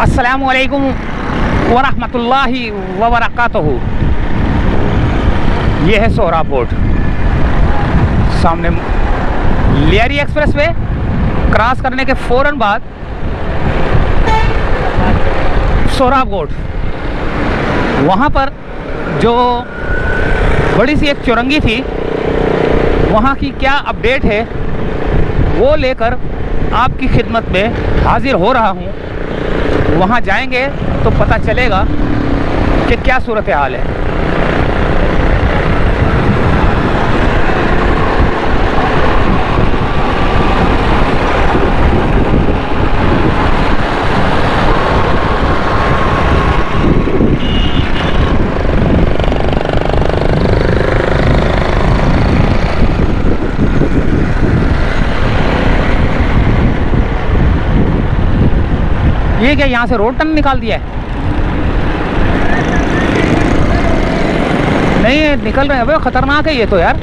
अस्सलामु अलैकुम वरहमतुल्लाहि वबरकातुहू। ये है सोहराब बोर्ड, सामने लियारी एक्सप्रेस वे क्रॉस करने के फ़ौरन बाद सोहराब बोर्ड। वहाँ पर जो बड़ी सी एक चुरंगी थी, वहाँ की क्या अपडेट है वो लेकर आपकी खिदमत में हाजिर हो रहा हूँ। वहाँ जाएंगे तो पता चलेगा कि क्या सूरत हाल है। ये क्या यहाँ से रोड टर्न निकाल दिया है? नहीं निकल रहे हैं भाई, ख़तरनाक है ये तो यार।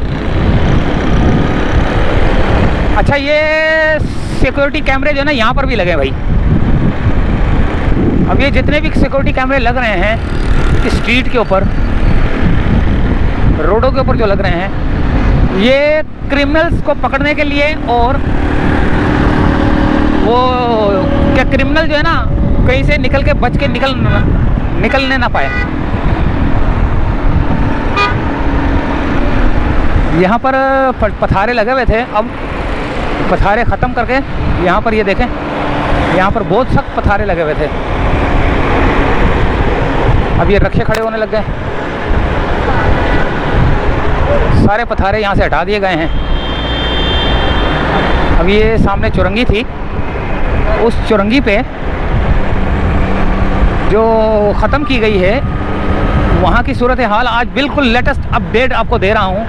अच्छा, ये सिक्योरिटी कैमरे जो है ना यहाँ पर भी लगे भाई। अब ये जितने भी सिक्योरिटी कैमरे लग रहे हैं स्ट्रीट के ऊपर, रोडों के ऊपर जो लग रहे हैं, ये क्रिमिनल्स को पकड़ने के लिए, और वो क्या क्रिमिनल जो है ना कहीं से निकल के बच के निकलने ना पाए। यहाँ पर पथारे लगे हुए थे, अब पथारे ख़त्म करके यहाँ पर ये देखें, यहाँ पर बहुत सख्त पथारे लगे हुए थे। अब ये रक्षे खड़े होने लग गए, सारे पथारे यहाँ से हटा दिए गए हैं। अब ये सामने चुरंगी थी, उस चुरंगी पे जो ख़त्म की गई है वहाँ की सूरत हाल आज बिल्कुल लेटेस्ट अपडेट आपको दे रहा हूँ।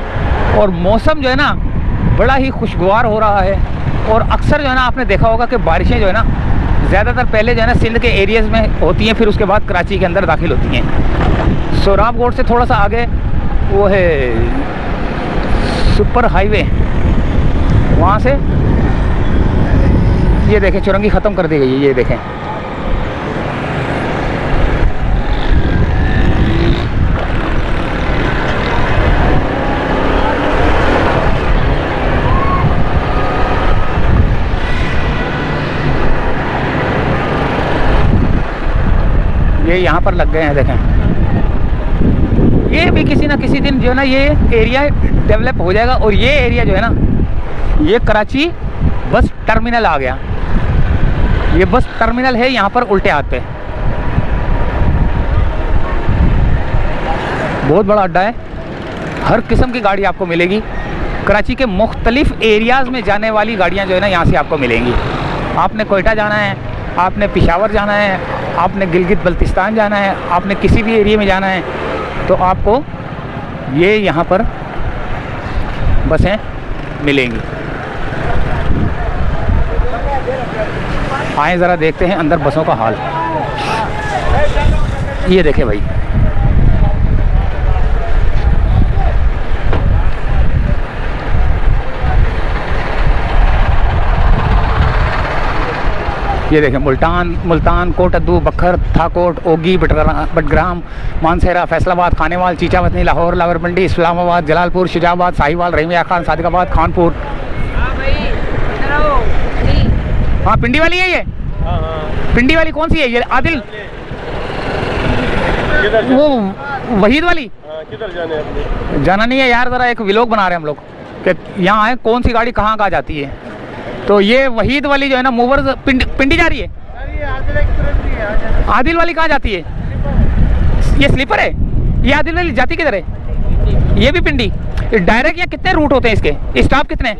और मौसम जो है ना बड़ा ही खुशगवार हो रहा है। और अक्सर जो है ना आपने देखा होगा कि बारिशें जो है ना ज़्यादातर पहले जो है ना सिंध के एरियाज़ में होती हैं, फिर उसके बाद कराची के अंदर दाखिल होती हैं। सोहराब बोर्ड से थोड़ा सा आगे वो है सुपर हाईवे, वहाँ से ये देखें चुरंगी ख़त्म कर दी गई है। ये देखें, ये यहाँ पर लग गए हैं। देखें, ये भी किसी ना किसी दिन जो है ना ये एरिया डेवलप हो जाएगा। और ये एरिया जो है ना ये कराची बस टर्मिनल आ गया। ये बस टर्मिनल है यहाँ पर उल्टे हाथ पे, बहुत बड़ा अड्डा है। हर किस्म की गाड़ी आपको मिलेगी। कराची के मुख्तलिफ एरियाज़ में जाने वाली गाड़ियाँ जो है ना यहाँ से आपको मिलेंगी। आपने कोयटा जाना है, आपने पेशावर जाना है, आपने गिलगित बल्तिस्तान जाना है, आपने किसी भी एरिया में जाना है, तो आपको ये यहाँ पर बसें मिलेंगी। आए ज़रा देखते हैं अंदर बसों का हाल। ये देखें भाई, ये देखें मुल्तान, कोटद्दू, बखर, थाकोट, ओगी, बटग्राम, मानसेरा, फैसलाबाद, खानेवाल, चीचावतनी, लाहौर, लावरमंडी, इस्लामाबाद, जलालपुर, शुजाबाद, साहिवाल, रहीमिया खान, सादिकाबाद, खानपुर। हाँ पिंडी वाली है ये। पिंडी वाली कौन सी है ये? आदिल, वो वहीद वाली। किधर जाने? जाना नहीं है यार, ज़रा एक व्लॉग बना रहे हैं हम लोग कि यहाँ आए कौन सी गाड़ी कहाँ कहाँ जाती है। तो ये वहीद वाली जो है ना मूवर्स पिंडी जा रही है। आदिल वाली कहाँ जाती है? ये स्लीपर है। ये आदिल वाली जाती किधर है? ये भी पिंडी। डायरेक्ट या कितने रूट होते हैं इसके? स्टॉप कितने?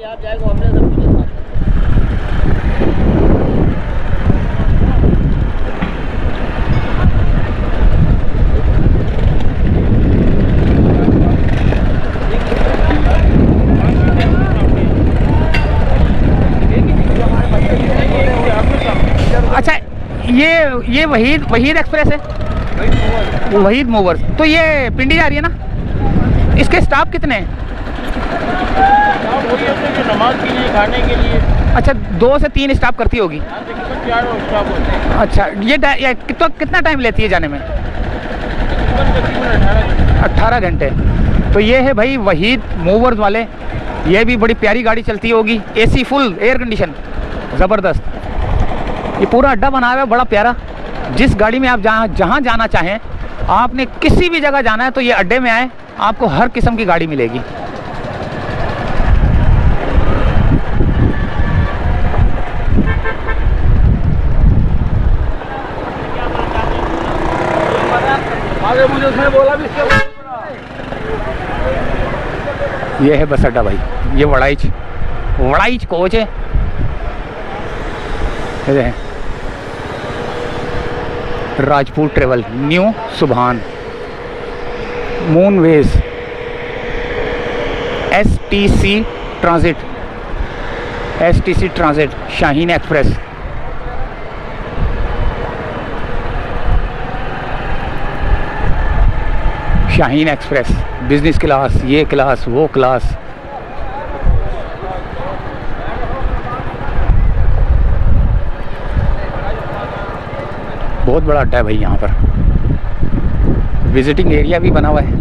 अच्छा, ये वहीद एक्सप्रेस है, वहीद मूवर्स। तो ये पिंडी जा रही है ना? इसके स्टॉप कितने हैं? नमाज के लिए, खाने के लिए। अच्छा 2 से 3 स्टॉप करती होगी। अच्छा ये कितना टाइम लेती है जाने में? 18 घंटे। तो ये है भाई वहीद मूवर्स वाले। ये भी बड़ी प्यारी गाड़ी चलती होगी, एसी फुल, एयर कंडीशन ज़बरदस्त। ये पूरा अड्डा बना हुआ है बड़ा प्यारा। जिस गाड़ी में आप जहाँ जाना चाहें, आपने किसी भी जगह जाना है तो ये अड्डे में आए, आपको हर किस्म की गाड़ी मिलेगी। आगे मुझे उसने बोला भी ये है बस अड्डा भाई, ये वड़ाइच कोच है। ये है Rajput travel, new Subhan, Moonways, STC transit, Shaheen express. Shaheen express business class, ये क्लास वो क्लास। बहुत बड़ा अड्डा है भाई यहाँ पर। विजिटिंग एरिया भी बना हुआ है।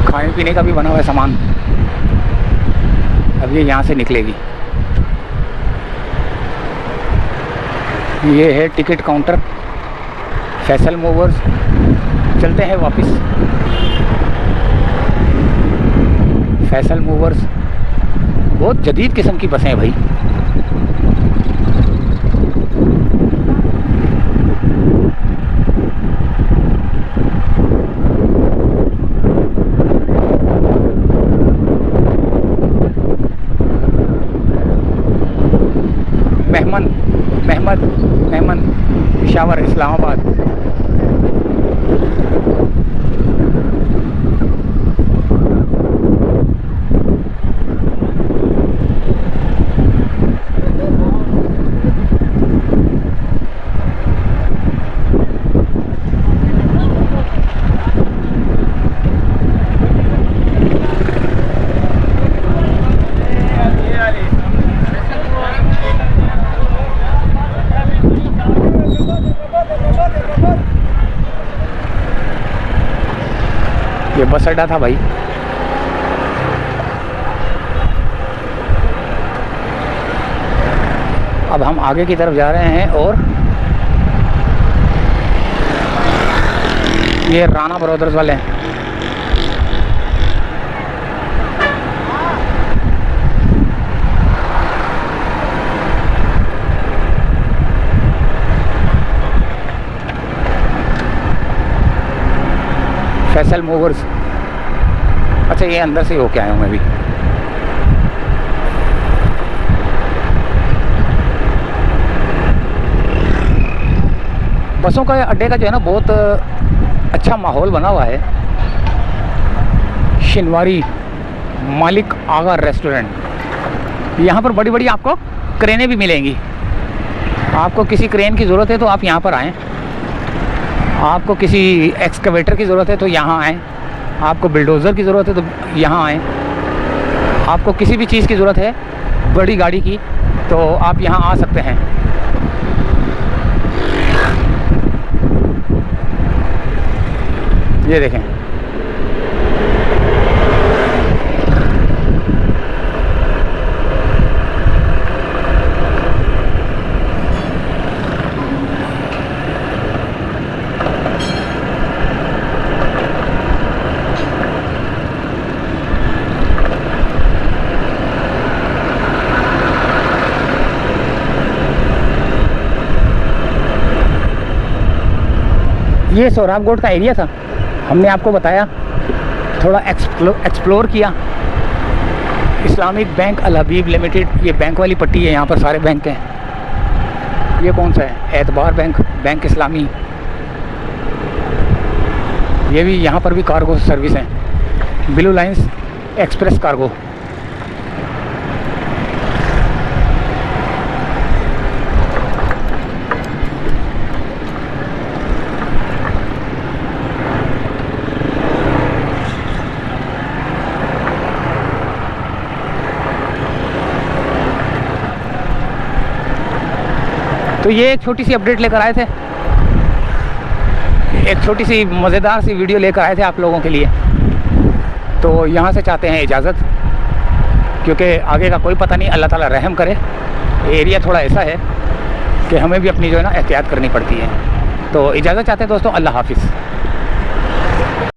खाने पीने का भी बना हुआ है सामान। अब ये यहाँ से निकलेगी। ये है टिकट काउंटर, फैसल मूवर्स। चलते हैं वापस। फैसल मूवर्स बहुत जदीद किस्म की बसें हैं भाई। मेहमन पेशावर इस्लामाबाद। ये बस अड्डा था भाई। अब हम आगे की तरफ जा रहे हैं और ये राणा ब्रदर्स वाले हैं। फैसल मूवर्स। अच्छा ये अंदर से होके आया हूँ मैं भी। बसों का अड्डे का जो है ना बहुत अच्छा माहौल बना हुआ है। शिनवारी मालिक आगा रेस्टोरेंट। यहाँ पर बड़ी बड़ी आपको क्रेनें भी मिलेंगी। आपको किसी क्रेन की ज़रूरत है तो आप यहाँ पर आएँ। आपको किसी एक्सकवेटर की ज़रूरत है तो यहाँ आएँ। आपको बिल्डोज़र की ज़रूरत है तो यहाँ आएँ। आपको किसी भी चीज़ की ज़रूरत है बड़ी गाड़ी की तो आप यहाँ आ सकते हैं। ये देखें, ये सोहराबगोट का एरिया था। हमने आपको बताया, थोड़ा एक्सप्लोर किया। इस्लामिक बैंक अल हबीब लिमिटेड, ये बैंक वाली पट्टी है। यहाँ पर सारे बैंक हैं। ये कौन सा है? एतबार बैंक, बैंक इस्लामी। ये भी, यहाँ पर भी कार्गो सर्विस है। Blue lines express cargo. तो ये एक छोटी सी अपडेट लेकर आए थे, एक छोटी सी मज़ेदार सी वीडियो लेकर आए थे आप लोगों के लिए। तो यहाँ से चाहते हैं इजाज़त, क्योंकि आगे का कोई पता नहीं, अल्लाह ताला रहम करे। एरिया थोड़ा ऐसा है कि हमें भी अपनी जो है ना एहतियात करनी पड़ती है। तो इजाज़त चाहते हैं दोस्तों, अल्लाह हाफिज़।